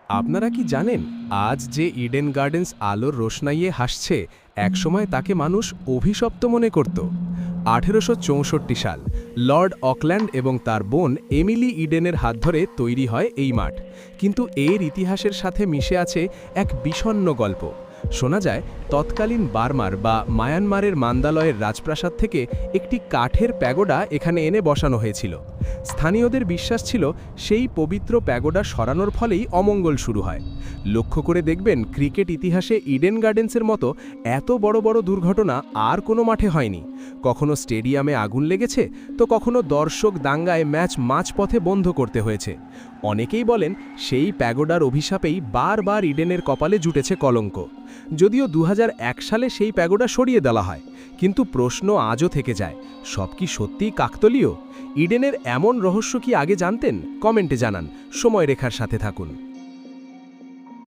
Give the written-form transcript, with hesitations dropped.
আপনারা কি জানেন আজ যে ইডেন গার্ডেন্স আলোর রোশনাইয়ে হাসছে একসময় তাকে মানুষ অভিশপ্ত মনে করত 1864 সাল লর্ড অকল্যান্ড এবং তার বোন এমিলি ইডেনের হাত ধরে তৈরি হয় এই মাঠ কিন্তু এর ইতিহাসের সাথে মিশে আছে এক বিষণ্ণ গল্প শোনা যায় তৎকালীন বার্মার বা মায়ানমারের মান্দালয়ের রাজপ্রাসাদ থেকে একটি কাঠের প্যাগোডা এখানে এনে বসানো হয়েছিল স্থানীয়দের বিশ্বাস ছিল সেই পবিত্র প্যাগোডা সরানোর ফলেই অমঙ্গল শুরু হয় লক্ষ্য করে দেখবেন ক্রিকেট ইতিহাসে ইডেন গার্ডেন্সের মতো এত বড় বড় দুর্ঘটনা আর কোনো মাঠে হয়নি কখনো স্টেডিয়ামে আগুন লেগেছে তো কখনো দর্শক দাঙ্গায় ম্যাচ মাঝপথে বন্ধ করতে হয়েছে অনেকেই বলেন সেই প্যাগোডার অভিশাপেই বারবার ইডেনের কপালে জুটেছে কলঙ্ক যদিও 2001 সালে সেই প্যাগোডা সরিয়ে দেওয়া হয় কিন্তু প্রশ্ন আজও থেকে যায় সব কি সত্যিই কাকতালীয় ইডেনের এমন রহস্য কি আগে জানতেন কমেন্টে জানান সময়রেখার সাথে থাকুন।